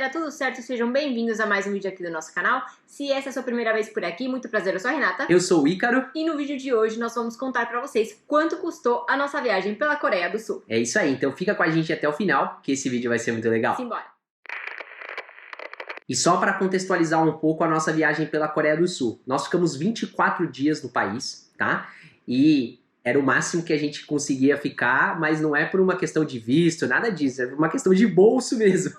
galera, tudo certo? Sejam bem-vindos a mais um vídeo aqui do nosso canal. Se essa é a sua primeira vez por aqui, muito prazer, eu sou a Renata. Eu sou o Ícaro. E no vídeo de hoje nós vamos contar pra vocês quanto custou a nossa viagem pela Coreia do Sul. É isso aí, então fica com a gente até o final, que esse vídeo vai ser muito legal. Simbora! E só para contextualizar um pouco a nossa viagem pela Coreia do Sul, nós ficamos 24 dias no país, tá? E era o máximo que a gente conseguia ficar, mas não é por uma questão de visto, nada disso, é por uma questão de bolso mesmo.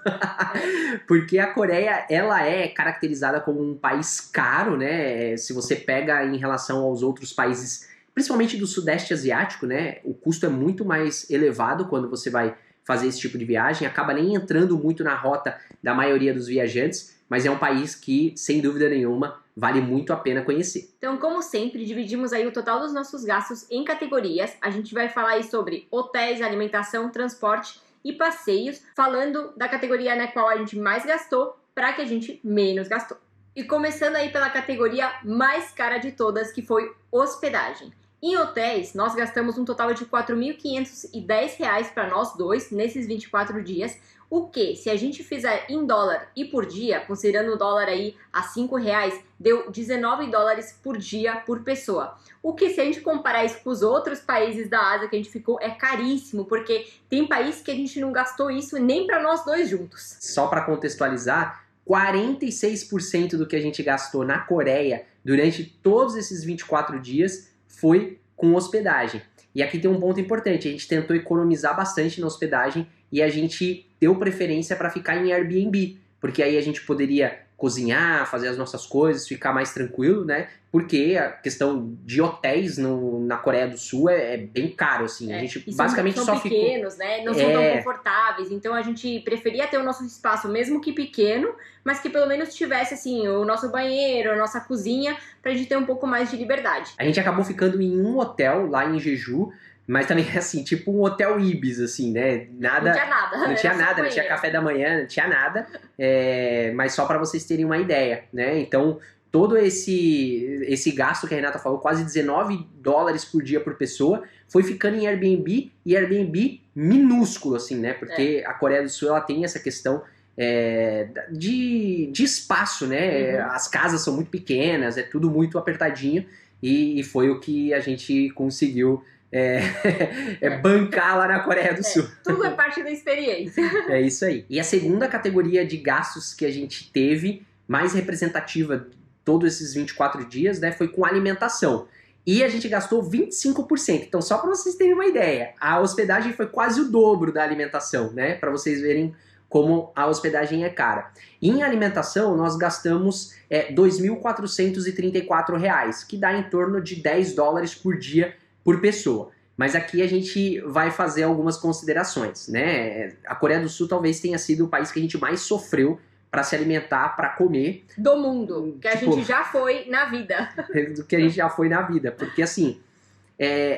Porque a Coreia, ela é caracterizada como um país caro, né? Se você pega em relação aos outros países, principalmente do Sudeste Asiático, né? O custo é muito mais elevado quando você vai fazer esse tipo de viagem, acaba nem entrando muito na rota da maioria dos viajantes, mas é um país que, sem dúvida nenhuma, vale muito a pena conhecer. Então, como sempre, dividimos aí o total dos nossos gastos em categorias. A gente vai falar aí sobre hotéis, alimentação, transporte e passeios, falando da categoria na qual a gente mais gastou para que a gente menos gastou. E começando aí pela categoria mais cara de todas, que foi hospedagem. Em hotéis, nós gastamos um total de R$ 4.510 para nós dois nesses 24 dias, o que, se a gente fizer em dólar e por dia, considerando o dólar aí a R$5, deu 19 dólares por dia por pessoa. O que, se a gente comparar isso com os outros países da Ásia que a gente ficou, é caríssimo, porque tem país que a gente não gastou isso nem para nós dois juntos. Só para contextualizar, 46% do que a gente gastou na Coreia durante todos esses 24 dias foi com hospedagem. E aqui tem um ponto importante, a gente tentou economizar bastante na hospedagem e a gente deu preferência para ficar em Airbnb, porque aí a gente poderia cozinhar, fazer as nossas coisas, ficar mais tranquilo, né? Porque a questão de hotéis na Coreia do Sul é bem caro, assim. A gente basicamente são só ficou... pequenos, né? Não são tão confortáveis. Então a gente preferia ter o nosso espaço, mesmo que pequeno, mas que pelo menos tivesse, assim, o nosso banheiro, a nossa cozinha, pra gente ter um pouco mais de liberdade. A gente acabou ficando em um hotel lá em Jeju, mas também, assim, tipo um hotel Ibis, assim, né? Nada, não tinha nada. Não tinha nada, não tinha café da manhã, não tinha nada. Mas só para vocês terem uma ideia, né? Então, todo esse gasto que a Renata falou, quase 19 dólares por dia por pessoa, foi ficando em Airbnb, e Airbnb minúsculo, assim, né? Porque a Coreia do Sul, ela tem essa questão de espaço, né? As casas são muito pequenas, é tudo muito apertadinho, e foi o que a gente conseguiu bancar lá na Coreia do Sul. Tudo é parte da experiência. É isso aí. E a segunda categoria de gastos que a gente teve, mais representativa de todos esses 24 dias, né, foi com alimentação. E a gente gastou 25%. Então, só para vocês terem uma ideia, a hospedagem foi quase o dobro da alimentação, né? Para vocês verem como a hospedagem é cara. Em alimentação, nós gastamos R$ 2.434, que dá em torno de 10 dólares por dia por pessoa. Mas aqui a gente vai fazer algumas considerações, né? A Coreia do Sul talvez tenha sido o país que a gente mais sofreu para se alimentar, para comer. Do mundo, que a gente já foi na vida. Do que a gente já foi na vida. Porque, assim,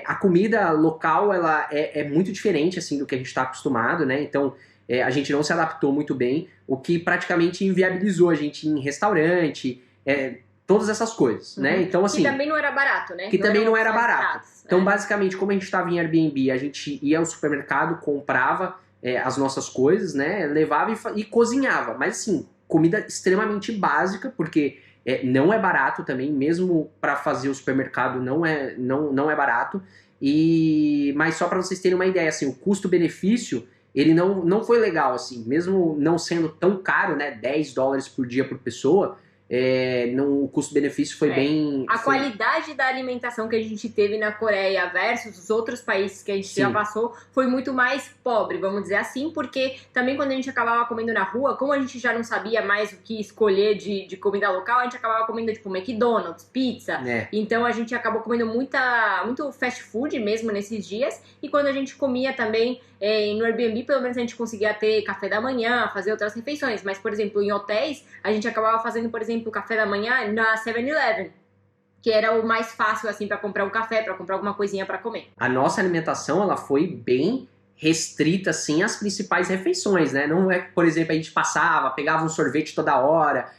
a comida local, ela é muito diferente, assim, do que a gente está acostumado, né? Então, a gente não se adaptou muito bem, o que praticamente inviabilizou a gente ir em restaurante, todas essas coisas, né? Então, assim... Que também não era barato, né? Que também não era barato. Então, basicamente, como a gente estava em Airbnb, a gente ia ao supermercado, comprava as nossas coisas, né? Levava e cozinhava. Mas, assim, comida extremamente básica, porque não é barato também, mesmo para fazer o supermercado não é barato. Mas só para vocês terem uma ideia, assim, o custo-benefício, ele não foi legal, assim. Mesmo não sendo tão caro, né? 10 dólares por dia por pessoa... o custo-benefício foi bem... A qualidade da alimentação que a gente teve na Coreia versus os outros países que a gente já passou foi muito mais pobre, vamos dizer assim, porque também quando a gente acabava comendo na rua, como a gente já não sabia mais o que escolher de comida local, a gente acabava comendo tipo McDonald's, pizza, então a gente acabou comendo muito fast food mesmo nesses dias, e quando a gente comia também no Airbnb, pelo menos a gente conseguia ter café da manhã, fazer outras refeições, mas por exemplo, em hotéis, a gente acabava fazendo, por exemplo, o café da manhã na 7-Eleven, que era o mais fácil, assim, para comprar um café, para comprar alguma coisinha para comer. A nossa alimentação, ela foi bem restrita, assim, às principais refeições, né? Não é que, por exemplo, a gente pegava um sorvete toda hora,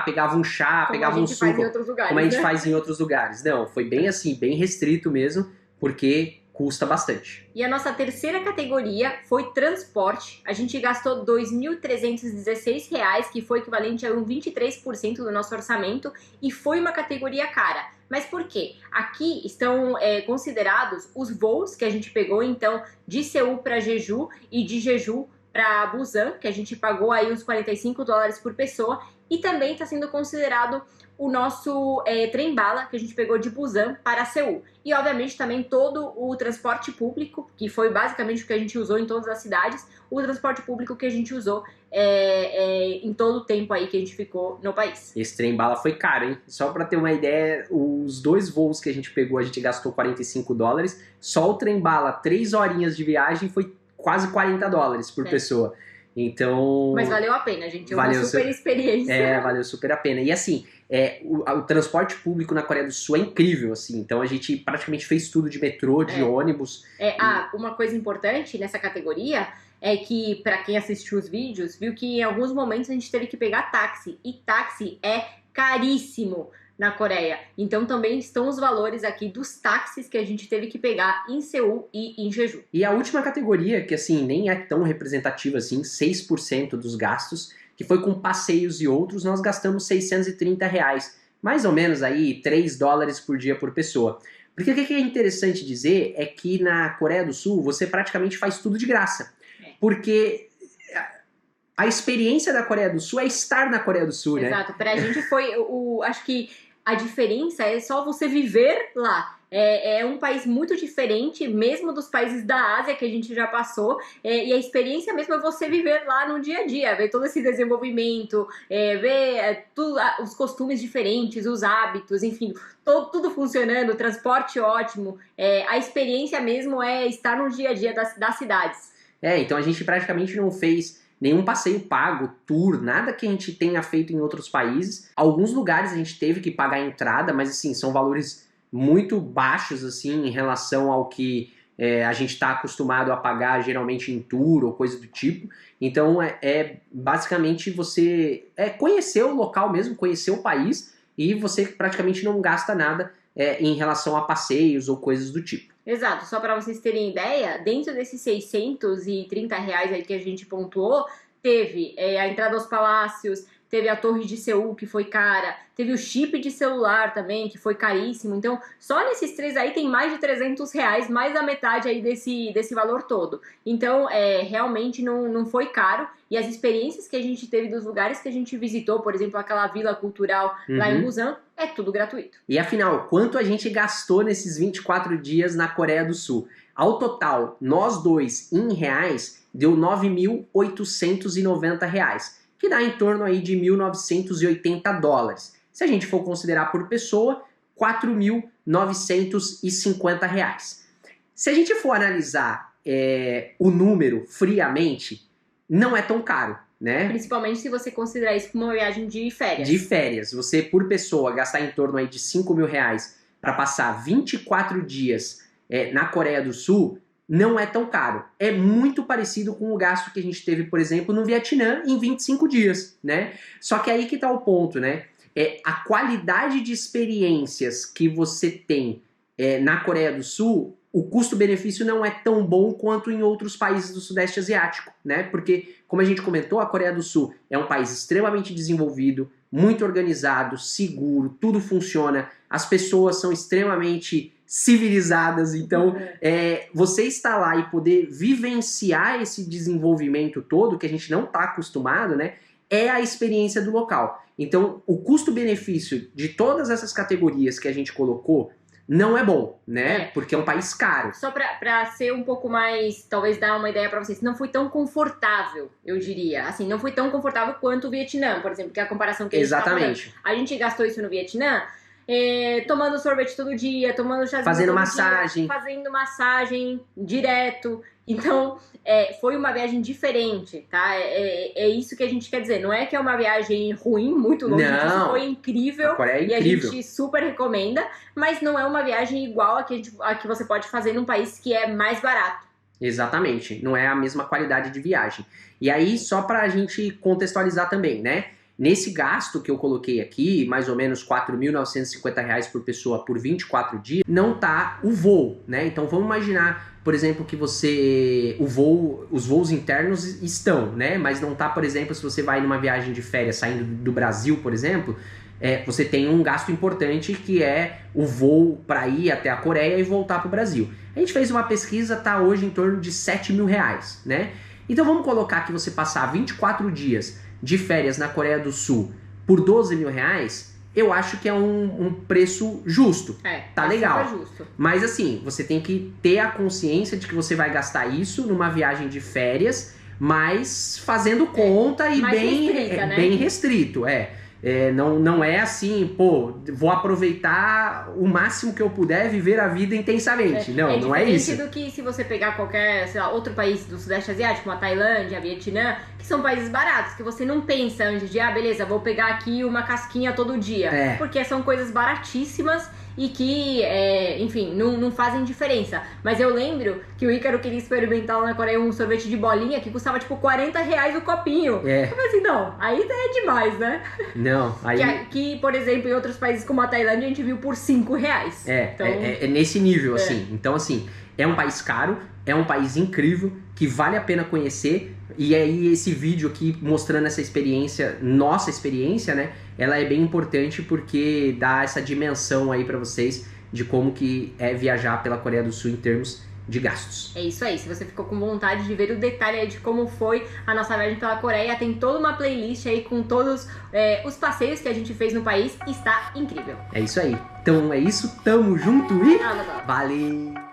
pegava um chá, pegava um suco, como a gente faz em outros lugares. Como a gente faz em outros lugares. Não, foi bem assim, bem restrito mesmo, porque custa bastante. E a nossa terceira categoria foi transporte. A gente gastou R$ 2.316, que foi equivalente a um 23% do nosso orçamento, e foi uma categoria cara. Mas por quê? Aqui estão considerados os voos que a gente pegou, então, de Seul para Jeju e de Jeju para Busan, que a gente pagou aí uns $45 por pessoa, e também está sendo considerado o nosso trem-bala que a gente pegou de Busan para Seul. E, obviamente, também todo o transporte público, que foi basicamente o que a gente usou em todas as cidades, o transporte público que a gente usou em todo o tempo aí que a gente ficou no país. Esse trem-bala foi caro, hein? Só para ter uma ideia, os 2 voos que a gente pegou, a gente gastou $45. Só o trem-bala, 3 horinhas de viagem, foi quase $40 por pessoa. Então... Mas valeu a pena, gente. É uma super experiência. Valeu super a pena. E assim, o transporte público na Coreia do Sul é incrível, assim. Então a gente praticamente fez tudo de metrô, de ônibus. Uma coisa importante nessa categoria é que, para quem assistiu os vídeos, viu que em alguns momentos a gente teve que pegar táxi. E táxi é caríssimo na Coreia. Então também estão os valores aqui dos táxis que a gente teve que pegar em Seul e em Jeju. E a última categoria, que assim, nem é tão representativa assim, 6% dos gastos, que foi com passeios e outros, nós gastamos R$630. Mais ou menos aí $3 por dia por pessoa. Porque o que é interessante dizer é que na Coreia do Sul você praticamente faz tudo de graça. Porque a experiência da Coreia do Sul é estar na Coreia do Sul, né? Exato, pra gente foi acho que a diferença é só você viver lá. É um país muito diferente, mesmo dos países da Ásia que a gente já passou, e a experiência mesmo é você viver lá no dia a dia, ver todo esse desenvolvimento, ver os costumes diferentes, os hábitos, enfim, tudo funcionando, o transporte ótimo, a experiência mesmo é estar no dia a dia das cidades. Então a gente praticamente não fez nenhum passeio pago, tour, nada que a gente tenha feito em outros países. Alguns lugares a gente teve que pagar a entrada, mas assim, são valores muito baixos assim em relação ao que a gente está acostumado a pagar geralmente em tour ou coisa do tipo. Então basicamente você conhecer o local mesmo, conhecer o país, e você praticamente não gasta nada em relação a passeios ou coisas do tipo. Exato, só para vocês terem ideia, dentro desses R$630 aí que a gente pontuou, teve a entrada aos palácios, teve a torre de Seul, que foi cara, teve o chip de celular também, que foi caríssimo. Então, só nesses 3 aí tem mais de R$300, mais da metade aí desse valor todo. Então, realmente não foi caro. E as experiências que a gente teve dos lugares que a gente visitou, por exemplo, aquela vila cultural lá em Busan, é tudo gratuito. E afinal, quanto a gente gastou nesses 24 dias na Coreia do Sul? Ao total, nós dois, em reais, deu R$9.890. Que dá em torno aí de $1.980. Se a gente for considerar por pessoa, R$4.950. Se a gente for analisar o número friamente, não é tão caro, né? Principalmente se você considerar isso como uma viagem de férias. De férias. Você, por pessoa, gastar em torno aí de R$5.000 para passar 24 dias na Coreia do Sul, não é tão caro. É muito parecido com o gasto que a gente teve, por exemplo, no Vietnã em 25 dias, né? Só que aí que tá o ponto, né? A qualidade de experiências que você tem na Coreia do Sul, o custo-benefício não é tão bom quanto em outros países do Sudeste Asiático, né? Porque, como a gente comentou, a Coreia do Sul é um país extremamente desenvolvido, muito organizado, seguro, tudo funciona, as pessoas são extremamente civilizadas, então você estar lá e poder vivenciar esse desenvolvimento todo, que a gente não está acostumado, né, é a experiência do local. Então, o custo-benefício de todas essas categorias que a gente colocou não é bom, né, porque é um país caro. Só para ser um pouco mais, talvez dar uma ideia para vocês, não foi tão confortável, eu diria, assim, não foi tão confortável quanto o Vietnã, por exemplo, que é a comparação que a gente tá falando. A gente gastou isso no Vietnã, tomando sorvete todo dia, tomando chazinho fazendo todo massagem. dia, fazendo massagem direto. Então, foi uma viagem diferente, tá? É isso que a gente quer dizer. Não é que é uma viagem ruim, muito longe disso, foi incrível. A Coreia é incrível. E a gente super recomenda, mas não é uma viagem igual a que você pode fazer num país que é mais barato. Exatamente, não é a mesma qualidade de viagem. E aí, só pra gente contextualizar também, né? Nesse gasto que eu coloquei aqui, mais ou menos R$ 4.950 por pessoa por 24 dias, não tá o voo, né? Então vamos imaginar, por exemplo, que os voos internos estão, né? Mas não tá, por exemplo, se você vai numa viagem de férias saindo do Brasil, por exemplo, você tem um gasto importante que é o voo para ir até a Coreia e voltar para o Brasil. A gente fez uma pesquisa, tá hoje em torno de R$ 7.000, né? Então vamos colocar que você passar 24 dias de férias na Coreia do Sul por R$ 12.000, eu acho que é um preço justo. Tá legal. Justo. Mas assim, você tem que ter a consciência de que você vai gastar isso numa viagem de férias, mas fazendo conta e bem restrito, não é assim, pô, vou aproveitar o máximo que eu puder, viver a vida intensamente. Não é isso. É diferente do que se você pegar qualquer, sei lá, outro país do Sudeste Asiático, como a Tailândia, a Vietnã, que são países baratos, que você não pensa antes de, beleza, vou pegar aqui uma casquinha todo dia. Porque são coisas baratíssimas e que, enfim, não fazem diferença. Mas eu lembro que o Ícaro queria experimentar lá na Coreia um sorvete de bolinha que custava tipo R$ 40 o copinho. Eu falei assim, não, aí é demais, né? Não, aí... Que, por exemplo, em outros países como a Tailândia, a gente viu por R$ 5. Então... É nesse nível, assim. Então, assim, é um país caro, é um país incrível, que vale a pena conhecer. E aí esse vídeo aqui mostrando essa experiência, nossa experiência, né? Ela é bem importante porque dá essa dimensão aí pra vocês de como que é viajar pela Coreia do Sul em termos de gastos. É isso aí, se você ficou com vontade de ver o detalhe aí de como foi a nossa viagem pela Coreia, tem toda uma playlist aí com todos os passeios que a gente fez no país, está incrível. É isso aí, então é isso, tamo junto e Valeu!